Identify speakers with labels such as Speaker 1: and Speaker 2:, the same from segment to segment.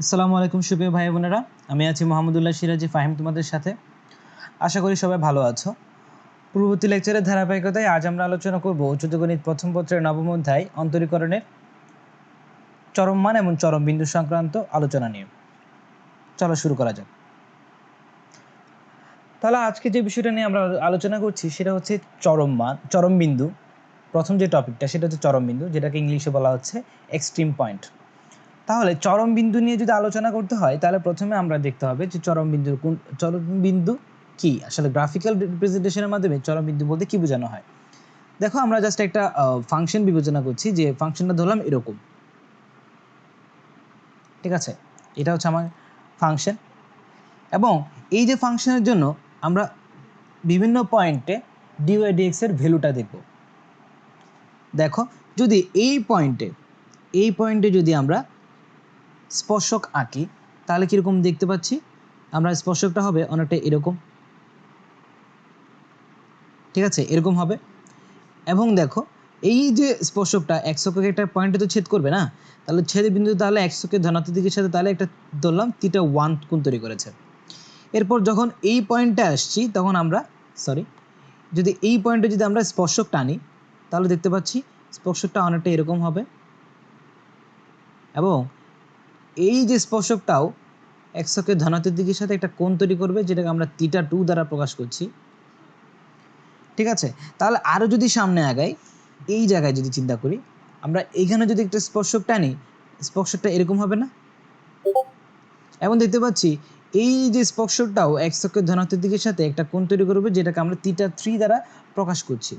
Speaker 1: আসসালামু আলাইকুম সুপ্রিয় ভাই বোনেরা, আমি আছি মোহাম্মদুল্লাহ সিরাজি ফাহিম তোমাদের সাথে। আশা করি সবাই ভালো আছো। পূর্ববর্তী লেকচারের ধারাবাহিকতায় আজ আমরা আলোচনা করব উচ্চতর গণিত প্রথম পত্রের নবম অধ্যায় অন্তরীকরণের চরম মান এবং চরম বিন্দু সংক্রান্ত আলোচনা নিয়ে। চলো শুরু করা যাক। তাহলে আজকে যে বিষয়টা নিয়ে আমরা আলোচনা করছি সেটা হচ্ছে চরম মান, চরম বিন্দু। প্রথম যে টপিকটা সেটা হচ্ছে চরম বিন্দু, যেটাকে ইংলিশে বলা হচ্ছে এক্সট্রিম পয়েন্ট। তাহলে চরম বিন্দু নিয়ে যদি আলোচনা করতে হয় তাহলে প্রথমে আমরা দেখতে হবে যে চরম বিন্দু কি, আসলে গ্রাফিক্যাল রিপ্রেজেন্টেশনের মাধ্যমে চরম বিন্দু বলতে কি বোঝানো হয়। দেখো, আমরা জাস্ট একটা ফাংশন বিবেচনা করছি, যে ফাংশনটা ধরলাম এরকম, ঠিক আছে, এটা হচ্ছে আমার ফাংশন। এবং এই যে ফাংশনের জন্য আমরা বিভিন্ন পয়েন্টে ডিওয়াই ডিএক্স এর ভ্যালুটা দেখব। দেখো, যদি এই পয়েন্টে যদি আমরা স্পর্শক আঁকি তাহলে কীরকম দেখতে পাচ্ছি আমরা। স্পর্শকটা হবে অনেকটা এরকম, ঠিক আছে, এরকম হবে। এবং দেখো, এই যে স্পর্শকটা একশকে একটা পয়েন্টে তো ছেদ করবে না, তাহলে ছেদ বিন্দু তাহলে একশকের ধনাত্মক দিকের সাথে তাহলে একটা ধরলাম θ1 কোণ তৈরি করেছে। এরপর যখন এই পয়েন্টে আসছি তখন আমরা যদি এই পয়েন্টে যদি আমরা স্পর্শক টানি তাহলে দেখতে পাচ্ছি স্পর্শকটা অনেকটা এরকম হবে। এবং এই যে স্পর্শকটাও একশকের ধনাত্মক দিকের সাথে একটা কোণ তৈরি করবে, যেটাকে আমরা θ2 দ্বারা প্রকাশ করছি, ঠিক আছে। তাহলে আরও যদি সামনে আগাই, এই জায়গায় যদি চিন্তা করি, আমরা এইখানে যদি একটা স্পর্শক টানি, স্পর্শকটা এরকম হবে না। এবং দেখতে পাচ্ছি এই যে স্পর্শকটাও একশকের ধনাত্মক দিকের সাথে একটা কোণ তৈরি করবে, যেটাকে আমরা θ3 দ্বারা প্রকাশ করছি।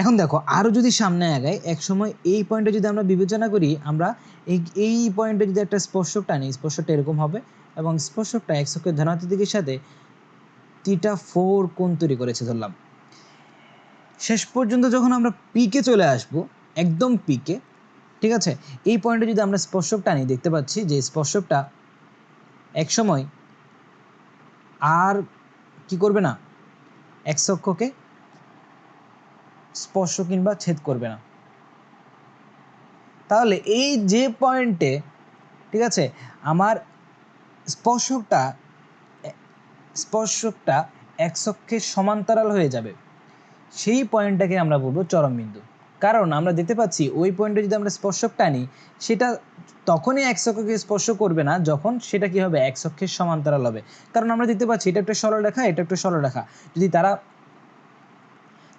Speaker 1: এখন দেখো, আরও যদি সামনে আগাই, এক সময় এই পয়েন্টে যদি আমরা বিবেচনা করি, আমরা এই পয়েন্টে যদি একটা স্পর্শক টানি, স্পর্শকটা এরকম হবে। এবং স্পর্শকটা একশকের ধনাত্মক দিকের সাথে θ4 কোণ তৈরি করেছে ধরলাম। শেষ পর্যন্ত যখন আমরা পিকে চলে আসব, একদম পিকে, ঠিক আছে, এই পয়েন্টে যদি আমরা স্পর্শক টানি দেখতে পাচ্ছি যে স্পর্শকটা একসময় আর কি করবে না, এক্স অক্ষকে স্পর্শ কিংবা ছেদ করবে না। তাহলে এই যে পয়েন্টে, ঠিক আছে, আমার স্পর্শকটা এক্স অক্ষের সমান্তরাল হয়ে যাবে, সেই পয়েন্টটাকে আমরা বলবো চরম বিন্দু। কারণ আমরা দেখতে পাচ্ছি ওই পয়েন্টে যদি আমরা স্পর্শক টানি, সেটা তখনই এক্স অক্ষকে স্পর্শ করবে না যখন সেটা কি হবে, এক্স অক্ষের সমান্তরাল হবে। কারণ আমরা দেখতে পাচ্ছি এটা একটা সরলরেখা, এটা একটা সরলরেখা,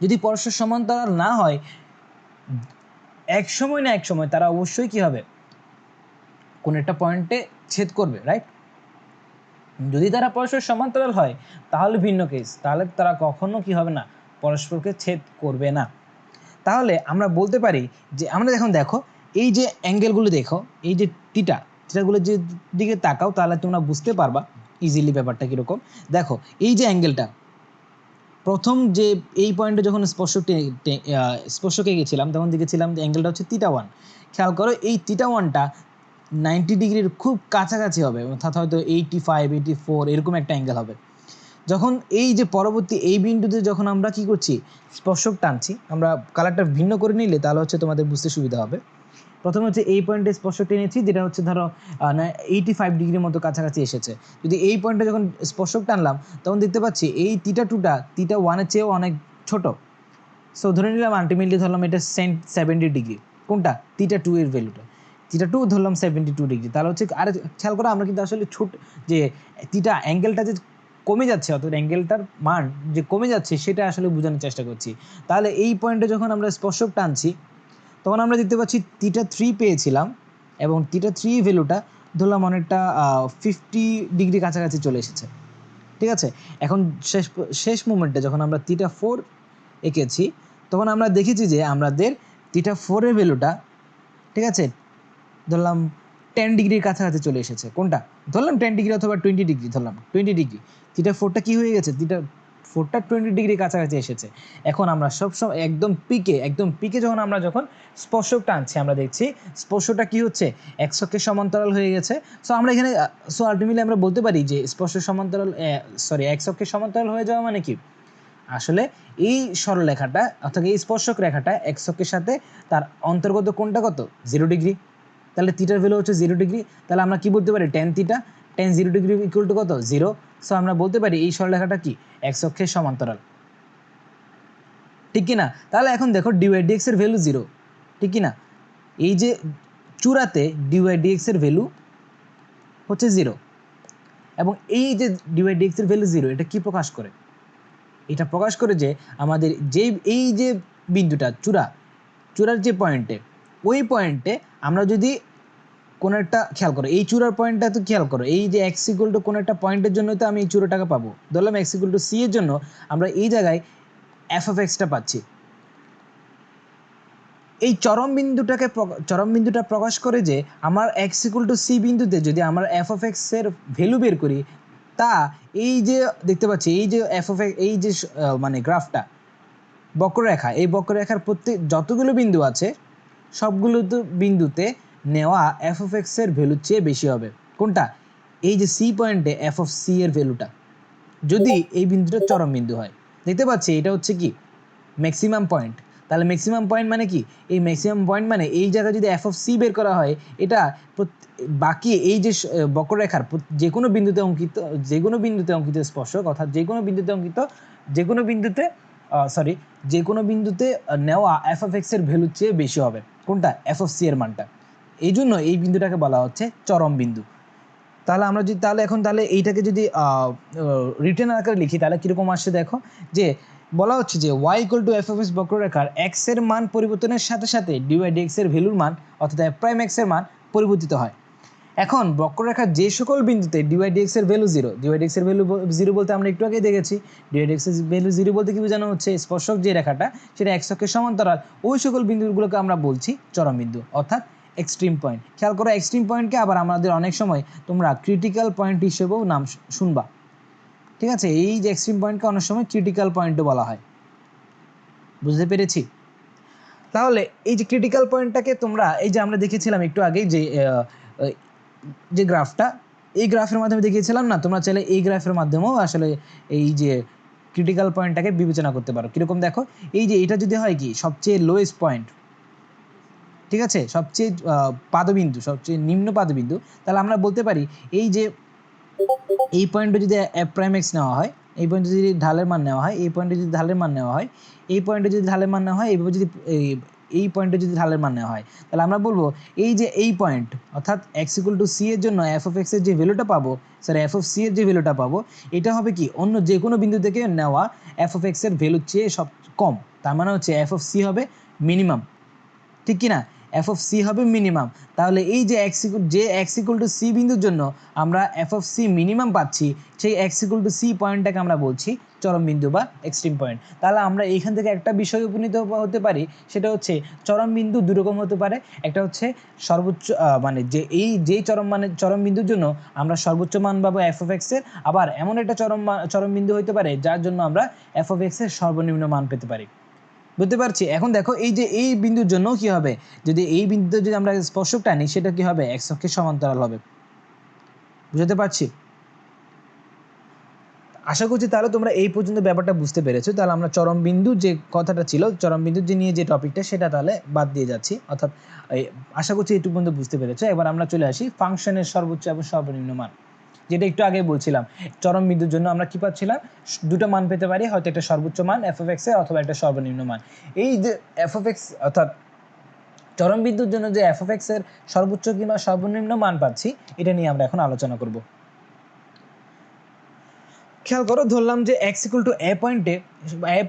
Speaker 1: যদি পরস্পর সমান্তরাল না হয়, এক সময় না এক সময় তারা অবশ্যই কি হবে, কোন একটা পয়েন্টে ছেদ করবে, রাইট। যদি তারা পরস্পর সমান্তরাল হয় তাহলে ভিন্ন কেস, তাহলে তারা কখনো কি হবে না, পরস্পরকে ছেদ করবে না। তাহলে আমরা বলতে পারি যে আমরা এখন দেখো এই যে অ্যাঙ্গেলগুলো দেখো, এই যে থিটাগুলো যে দিকে তাকাও তাহলে তোমরা বুঝতে পারবা ইজিলি ব্যাপারটা কীরকম। দেখো, এই যে অ্যাঙ্গেলটা প্রথম যে এই পয়েন্টে যখন স্পর্শকে গেছিলাম তখন দেখেছিলাম যে অ্যাঙ্গেলটা হচ্ছে θ1। খেয়াল করো, এই θ1টা 90 ডিগ্রির খুব কাছাকাছি হবে, অর্থাৎ হয়তো 85, 84 এরকম একটা অ্যাঙ্গেল হবে। যখন এই যে পরবর্তী এই বিন্দুতে যখন আমরা কি করছি, স্পর্শক টানছি, আমরা কালারটা ভিন্ন করে নিলে তাহলে হচ্ছে তোমাদের বুঝতে সুবিধা হবে। প্রথমে হচ্ছে এই পয়েন্টে স্পর্শক টেনেছি, যেটা হচ্ছে ধরো 85 ডিগ্রির মতো কাছাকাছি এসেছে। যদি এই পয়েন্টে যখন স্পর্শক টানলাম তখন দেখতে পাচ্ছি এই θ2টা θ1-এর চেয়েও অনেক ছোট। সো ধরে নিলাম আলটিমেটলি ধরলাম এটা 70 ডিগ্রি, কোনটা, θ2 এর ভ্যালুটা, θ2 ধরলাম 72 ডিগ্রি। তাহলে হচ্ছে আর খেয়াল করা, আমরা কিন্তু আসলে যে অ্যাঙ্গেলটা যে কমে যাচ্ছে, অর্থাৎ অ্যাঙ্গেলটার মান যে কমে যাচ্ছে সেটা আসলে বোঝানোর চেষ্টা করছি। তাহলে এই পয়েন্টে যখন আমরা স্পর্শক টানছি তখন আমরা দেখতে পাচ্ছি θ3 পেয়েছিলাম, এবং θ3 ভ্যালুটা ধরলাম অনেকটা 50 ডিগ্রি কাছাকাছি চলে এসেছে, ঠিক আছে। এখন শেষ মোমেন্টে যখন আমরা θ4 এঁকেছি তখন আমরা দেখেছি যে আমাদের θ4 এর ভ্যালুটা, ঠিক আছে, ধরলাম 10 ডিগ্রির কাছাকাছি চলে এসেছে। কোনটা ধরলাম, 10 ডিগ্রি অথবা 20 ডিগ্রি, ধরলাম 20 ডিগ্রি। θ4টা কি হয়ে গেছে, θ4টা 20 ডিগ্রি কাছাকাছি এসেছে। এখন আমরা সবসময় একদম পিকে যখন স্পর্শক টানছি, আমরা দেখছি স্পর্শটা কি হচ্ছে, এক্স অক্ষের সমান্তরাল হয়ে গেছে। সো আমরা এখানে আলটিমেটলি আমরা বলতে পারি যে এক্স অক্ষের সমান্তরাল হয়ে যাওয়া মানে কি, আসলে এই সরলরেখাটা অর্থাৎ এই স্পর্শক রেখাটা এক্স অক্ষের সাথে তার অন্তর্গত কোণটা কত, 0 ডিগ্রি। তাহলে থিটার ভ্যালু হচ্ছে 0 ডিগ্রি। তাহলে আমরা কি বলতে পারি tan theta tan 0 degree equal to কত 0। সো আমরা বলতে পারি এই সরলরেখাটা কি x অক্ষের সমান্তরাল, ঠিক কি না? তাহলে এখন দেখো dy/dx এর ভ্যালু 0, ঠিক কি না? এই যে চূড়াতে dy/dx এর ভ্যালু হচ্ছে 0 এবং এই যে dy/dx এর ভ্যালু 0 এটা কি প্রকাশ করে? এটা প্রকাশ করে যে আমাদের যে এই যে বিন্দুটা চূড়ার যে পয়েন্টে, ওই পয়েন্টে আমরা যদি কোনো একটা খেয়াল করো, এই চূড়ার পয়েন্টটা তো খেয়াল করো, এই যে x ইকুয়াল টু কোনো একটা পয়েন্টের জন্য তো আমি এই চূড়াটাকে পাবো। ধরলাম x ইকুয়াল টু c এর জন্য আমরা এই জায়গায় f অফ এক্সটা পাচ্ছি। এই চরম বিন্দুটা প্রকাশ করে যে আমার x ইকুয়াল টু c বিন্দুতে যদি আমরা f অফ এক্স এর ভ্যালু বের করি, তা এই যে দেখতে পাচ্ছি এই যে f অফ এক্স, এই যে মানে গ্রাফটা বক্ররেখা, এই বক্ররেখার প্রত্যেক যতগুলো বিন্দু আছে সবগুলো তো বিন্দুতে নেওয়া f অফ এক্স এর ভ্যালুর চেয়ে বেশি হবে। কোনটা? এই যে c পয়েন্টে f অফ c এর ভ্যালুটা, যদি এই বিন্দুটা চরম বিন্দু হয়। দেখতে পাচ্ছি এটা হচ্ছে কি ম্যাক্সিমাম পয়েন্ট। তাহলে ম্যাক্সিমাম পয়েন্ট মানে কি? এই ম্যাক্সিমাম পয়েন্ট মানে এই জায়গায় যদি f অফ c বের করা হয়, এটা বাকি এই যে বক্ররেখার যে কোনো বিন্দুতে অঙ্কিত স্পর্শক, অর্থাৎ যে কোনো বিন্দুতে নেওয়া f অফ x এর ভ্যালুর চেয়ে বেশি হবে। কোনটা? f অফ c এর মানটা। এই জন্য এই বিন্দুটাকে বলা হচ্ছে চরম বিন্দু। তাহলে আমরা যদি তাহলে এইটাকে যদি রিটেন আকারে লিখি তাহলে কীরকম আসছে দেখো, যে বলা হচ্ছে যে y equal to f of x বক্ররেখার x এর মান পরিবর্তনের সাথে সাথে dy/dx এর ভ্যালুর মান অর্থাৎ f প্রাইম x এর মান পরিবর্তিত হয়। এখন বক্ররেখার যে সকল বিন্দুতে dy/dx এর ভ্যালু 0, dy/dx এর ভ্যালু 0 বলতে আমরা একটু আগেই দেখেছি, dy/dx এর ভ্যালু 0 বলতে কি বোঝানো হচ্ছে? স্পর্শক যে রেখাটা সেটা x অক্ষের সমান্তরাল, ওই সকল বিন্দুগুলোকে আমরা বলছি চরম বিন্দু অর্থাৎ এক্সট্রিম পয়েন্ট। খেয়াল করো, এক্সট্রিম পয়েন্টকে আবার আমাদের অনেক সময় তোমরা ক্রিটিক্যাল পয়েন্ট হিসেবেও নাম শুনবা, ঠিক আছে? এই যে এক্সট্রিম পয়েন্টকে অনেক সময় ক্রিটিক্যাল পয়েন্টও বলা হয়। বুঝতে পেরেছি? তাহলে এই যে ক্রিটিক্যাল পয়েন্টটাকে তোমরা এই যে আমরা দেখেছিলাম একটু আগে যে গ্রাফটা, এই গ্রাফের মাধ্যমে দেখিয়েছিলাম না, তোমরা চাইলে এই গ্রাফের মাধ্যমেও আসলে এই যে ক্রিটিক্যাল পয়েন্টটাকে বিবেচনা করতে পারো। কীরকম দেখো, এই যে এটা যদি হয় কি সবচেয়ে লোয়েস্ট পয়েন্ট, ঠিক আছে, সবচেয়ে পাদবিন্দু, সবচেয়ে নিম্ন পাদবিন্দু, তাহলে আমরা বলতে পারি এই যে এই পয়েন্টে যদি f প্রাইম x নেওয়া হয়, এই পয়েন্টে যদি ঢালের মান নেওয়া হয়, এই পয়েন্টে যদি ঢালের মান নেওয়া হয়, এই পয়েন্টে যদি ঢালের মান নেওয়া হয়, এইভাবে যদি এই পয়েন্টে যদি ঢালের মান নেওয়া হয়, তাহলে আমরা বলবো এই যে এই পয়েন্ট অর্থাৎ x ইকুয়াল টু c এর জন্য f অফ x এর যে ভ্যালুটা পাবো, f অফ c এর যে ভ্যালুটা পাবো, এটা হবে কি অন্য যে কোনো বিন্দু থেকে নেওয়া f অফ x এর ভ্যালুর চেয়ে সব কম। তার মানে হচ্ছে f অফ c হবে মিনিমাম, ঠিক কি না? f অফ c হবে মিনিমাম। তাহলে এই যে x ইকুয়াল টু c বিন্দুর জন্য আমরা f অফ c মিনিমাম পাচ্ছি, সেই x ইকুয়াল টু c পয়েন্টটাকে আমরা বলছি চরম বিন্দু বা এক্সট্রিম পয়েন্ট। তাহলে আমরা এইখান থেকে একটা বিষয় উপনীত হতে পারি, সেটা হচ্ছে চরম বিন্দু দুই রকম হতে পারে। একটা হচ্ছে সর্বোচ্চ মানে যেই চরম বিন্দুর জন্য আমরা সর্বোচ্চ মান পাবো f অফ x এর, আবার এমন একটা চরম বিন্দু হতে পারে যার জন্য আমরা f অফ x এর সর্বনিম্ন মান পেতে পারি। বুঝতে পারছি? এখন দেখো এই যে এই বিন্দুর জন্য কি হবে, যদি এই বিন্দুতে যদি আমরা স্পর্শক টানি সেটা কি হবে? x অক্ষের সমান্তরাল হবে। বুঝতে পারছি? আশা করছি তাহলে তোমরা এই পর্যন্ত ব্যাপারটা বুঝতে পেরেছো। তাহলে আমরা চরম বিন্দু যে কথাটা ছিল, চরম বিন্দু যে নিয়ে যে টপিকটা, সেটা তাহলে বাদ দিয়ে যাচ্ছি, অর্থাৎ আশা করছি এইটুকু পর্যন্ত বুঝতে পেরেছো। এবার আমরা চলে আসি ফাংশনের সর্বোচ্চ এবং সর্বনিম্ন মান, যেটা একটু আগে বলছিলাম। চরম বিন্দুর জন্য আমরা কি পাচ্ছিলাম? দুটো মান পেতে পারি, হয়তো একটা সর্বোচ্চ মান f অফ x এর অথবা একটা সর্বনিম্ন মান। এই যে f অফ x অর্থাৎ চরম বিন্দুর জন্য যে f অফ x এর সর্বোচ্চ কিংবা সর্বনিম্ন মান পাচ্ছি, এটা নিয়ে আমরা এখন আলোচনা করব। খেয়াল করো, ধরলাম যে x ইকুয়াল টু a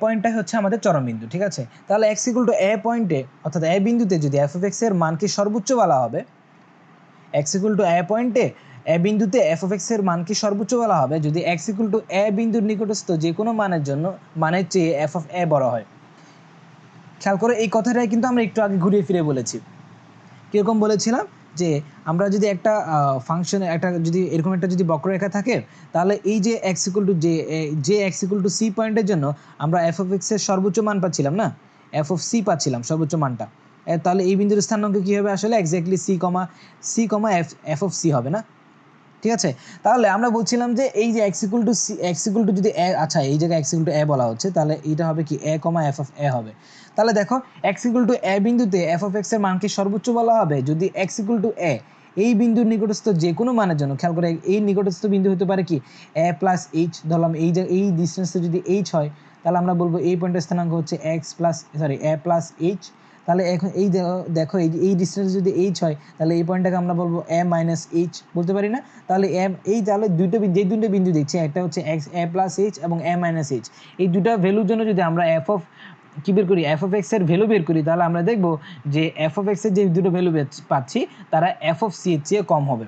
Speaker 1: পয়েন্টটাই হচ্ছে আমাদের চরম বিন্দু, ঠিক আছে? তাহলে x ইকুয়াল টু a পয়েন্টে অর্থাৎ a বিন্দুতে যদি f অফ x এর মানকে সর্বোচ্চ বলা হবে, x ইকুয়াল টু a পয়েন্টে a বিন্দুতে f অফ x এর মানকে সর্বোচ্চ বলা হবে যদি x ইকুয়াল টু a বিন্দুর নিকটস্থ যে কোনো মানের চেয়ে f অফ a বড় হয়। খেয়াল করে এই কথাটাই কিন্তু আমরা একটু আগে ঘুরিয়ে ফিরে বলেছি। কীরকম বলেছিলাম যে আমরা যদি একটা ফাংশনে যদি এরকম একটা যদি বক্ররেখা থাকে, তাহলে এই যে x equal two x equal two c পয়েন্টের জন্য আমরা f অফ x এর সর্বোচ্চ মান পাচ্ছিলাম না, f অফ c পাচ্ছিলাম সর্বোচ্চ মানটা। তাহলে এই বিন্দুর স্থানাঙ্ক কী হবে? আসলে exactly c, f of c হবে না, ঠিক আছে, তাহলে আমরা বলছিলাম যে এই যে x equal to c, x equal to যদি a, আচ্ছা এই জায়গায় x ইকুয়াল টু a বলা হচ্ছে, তাহলে এটা হবে কি a, f of a হবে। তাহলে দেখো x ইকুয়াল টু a বিন্দুতে f of x এর মানকে সর্বোচ্চ বলা হবে যদি x ইকুয়াল টু a এই বিন্দুর নিকটস্থ যে কোনো মানের জন্য, খেয়াল করে এই নিকটস্থ বিন্দু হতে পারে কি a প্লাস h, ধরলাম এই ডিস্টেন্সে যদি h হয় তাহলে আমরা বলবো এই পয়েন্টের স্থানাঙ্ক হচ্ছে a প্লাস h। তাহলে এখন এই দেখো এই ডিস্টেন্স যদি h হয় তাহলে এই পয়েন্টটাকে আমরা বলবো a মাইনাস h বলতে পারি না? তাহলে তাহলে দুটো বিন্দু দেখছি, একটা হচ্ছে a প্লাস h এবং a মাইনাস h, এই দুটা ভ্যালুর জন্য যদি আমরা কি বের করি f of x এর ভ্যালু বের করি, তাহলে আমরা দেখব যে f of x এর যে দুটো ভ্যালু পাচ্ছি তারা f of c এর চেয়ে কম হবে।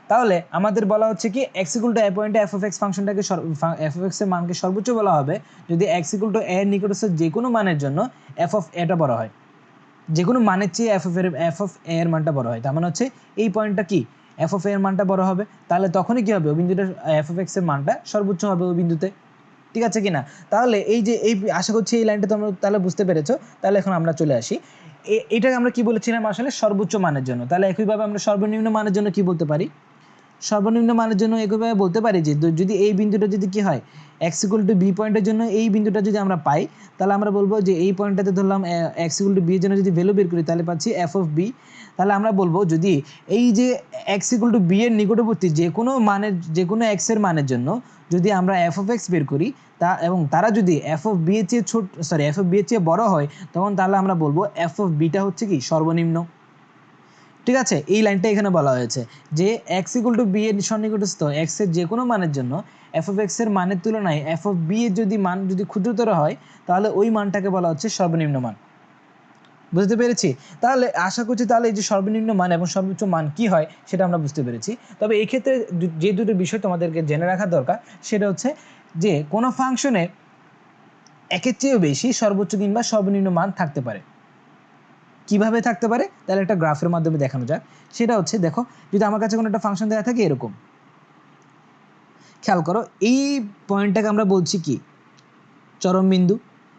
Speaker 1: তাহলে আমাদের বলা হচ্ছে কি x ইকুয়াল টু a পয়েন্টে f of x ফাংশনটাকে f of x এর মানকে সর্বোচ্চ বলা হবে যদি x ইকুয়াল টু a এর নিকটস্থ যে কোনো মানের জন্য f of a টা বড় হয়, যে কোনো মানের চেয়ে f of a এর মানটা বড় হয়। তার মানে হচ্ছে এই পয়েন্টটা কি f of a এর মানটা বড় হবে, তাহলে তখনই কি হবে ওই বিন্দুটার f of x এর মানটা সর্বোচ্চ হবে ওই বিন্দুতে, ঠিক আছে কিনা? তাহলে এই যে আশা করছি এই লাইনটা তোমরা তাহলে বুঝতে পেরেছো। তাহলে এখন আমরা চলে আসি এটাকে আমরা কি বলেছিলাম আসলে সর্বোচ্চ মানের জন্য। তাহলে একইভাবে আমরা সর্বনিম্ন মানের জন্য কি বলতে পারি? সর্বনিম্ন মানের জন্য একইভাবে বলতে পারি যে যদি এই বিন্দুটা যদি কি হয় x ইকুয়াল টু b পয়েন্টের জন্য এই বিন্দুটা যদি আমরা পাই তাহলে আমরা বলবো যে এই পয়েন্টটাতে ধরলাম x ইকুয়াল টু b এর জন্য যদি ভ্যালু বের করি তাহলে পাচ্ছি f of b। তাহলে আমরা বলবো যদি এই যে x ইকুয়াল টু b এর নিকটবর্তী যে কোনো x এর মানের জন্য যদি আমরা f of x বের করি এবং তারা যদি f of b এর চেয়ে f of b এর চেয়ে বড় হয় তখন তাহলে আমরা বলবো f of b টা হচ্ছে কি সর্বনিম্ন, ঠিক আছে? এই লাইনটা এখানে বলা হয়েছে যে x ইকুয়াল টু b এর সন্নিকটস্থ x এর যে কোনো মানের জন্য f of x এর মানের তুলনায় f of b এর মান যদি ক্ষুদ্রতর হয় তাহলে ওই মানটাকে বলা হচ্ছে সর্বনিম্ন মান। বুঝতে পেরেছি? তাহলে আশা করছি তাহলে এই যে সর্বনিম্ন মান এবং সর্বোচ্চ মান কি হয় সেটা আমরা বুঝতে পেরেছি। তবে এই ক্ষেত্রে যে দুটো বিষয় তোমাদেরকে জেনে রাখা দরকার সেটা হচ্ছে যে কোনো ফাংশনে একের চেয়েও বেশি সর্বোচ্চ কিংবা সর্বনিম্ন মান থাকতে পারে। কিভাবে থাকতে পারে? তাহলে একটা গ্রাফের মাধ্যমে দেখানো যাক। সেটা হচ্ছে দেখো যদি আমার কাছে কোনো একটা ফাংশন দেওয়া থাকে এরকম, খেয়াল করো এই পয়েন্টটাকে আমরা বলছি কি চরম বিন্দু।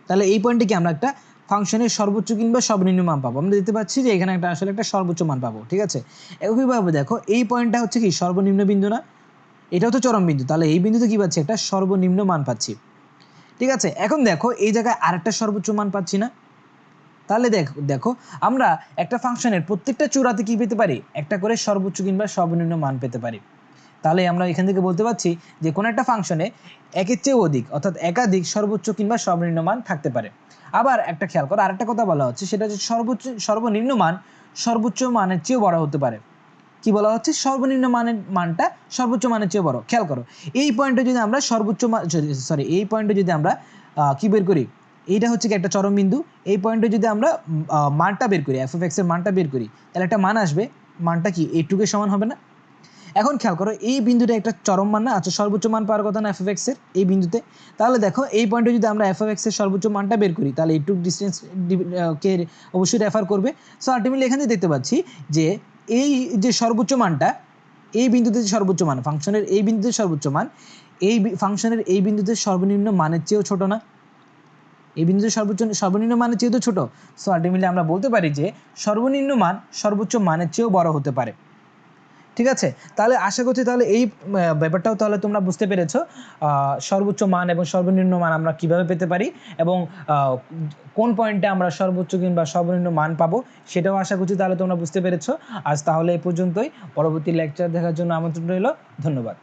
Speaker 1: তাহলে এই পয়েন্টে কি আমরা একটা ফাংশনের সর্বোচ্চ কিংবা সর্বনিম্ন মান পাবো। আমরা দেখতে পাচ্ছি যে এখানে আসলে একটা সর্বোচ্চ মান পাবো, ঠিক আছে? একইভাবে দেখো এই পয়েন্টটা হচ্ছে কি সর্বনিম্ন বিন্দু না, এটাও তো চরম বিন্দু, তাহলে এই বিন্দুতে কি পাচ্ছি একটা সর্বনিম্ন মান পাচ্ছি, ঠিক আছে? এখন দেখো এই জায়গায় আরেকটা সর্বোচ্চ মান পাচ্ছি না? তাহলে দেখো আমরা একটা ফাংশনের প্রত্যেকটা চূড়াতে কি পেতে পারি একটা করে সর্বোচ্চ কিংবা সর্বনিম্ন মান পেতে পারি। তাহলে আমরা এখান থেকে বলতে পারছি যে কোনো একটা ফাংশনে একের চেয়েও অধিক অর্থাৎ একাধিক সর্বোচ্চ কিংবা সর্বনিম্ন মান থাকতে পারে। আবার একটা খেয়াল করো আরেকটা কথা বলা হচ্ছে সেটা হচ্ছে সর্বনিম্ন মান সর্বোচ্চ মানের চেয়েও বড় হতে পারে। কি বলা হচ্ছে? সর্বনিম্ন মানটা সর্বোচ্চ মানের চেয়ে বড়। খেয়াল করো এই পয়েন্টে যদি আমরা এই পয়েন্টে যদি আমরা কি বের করি, এইটা হচ্ছে কি একটা চরম বিন্দু, এই পয়েন্টে যদি আমরা মানটা বের করি f of x এর মানটা বের করি তাহলে একটা মান আসবে, মানটা কি এইটুকুর সমান হবে না? এখন খেয়াল করো এই বিন্দুটা একটা চরম মান না, আচ্ছা সর্বোচ্চ মান পাওয়ার কথা না f of x এর এই বিন্দুতে। তাহলে দেখো এই পয়েন্টে যদি আমরা f of x এর সর্বোচ্চ মানটা বের করি তাহলে এইটুক ডিস্টেন্স কে অবশ্যই রেফার করবে। সো আলটিমেটলি এখানে দেখতে পাচ্ছি যে এই যে সর্বোচ্চ মানটা এই বিন্দুতে সর্বোচ্চ মান ফাংশনের এই বিন্দুতে সর্বোচ্চ মান এই ফাংশনের এই বিন্দুতে সর্বনিম্ন মানের চেয়েও ছোট না? এই বিন্দুতে সর্বনিম্ন মানের চেয়েও তো ছোট। সো আলটিমেটলি আমরা বলতে পারি যে সর্বনিম্ন মান সর্বোচ্চ মানের চেয়েও বড় হতে পারে, ঠিক আছে? তাহলে আশা করছি তাহলে এই ব্যাপারটাও তাহলে তোমরা বুঝতে পেরেছো সর্বোচ্চ মান এবং সর্বনিম্ন মান আমরা কিভাবে পেতে পারি এবং কোন পয়েন্টে আমরা সর্বোচ্চ কিংবা সর্বনিম্ন মান পাবো সেটাও আশা করছি তাহলে তোমরা বুঝতে পেরেছো। আজ তাহলে এই পর্যন্তই, পরবর্তী লেকচার দেখার জন্য আমন্ত্রণ রইল। ধন্যবাদ।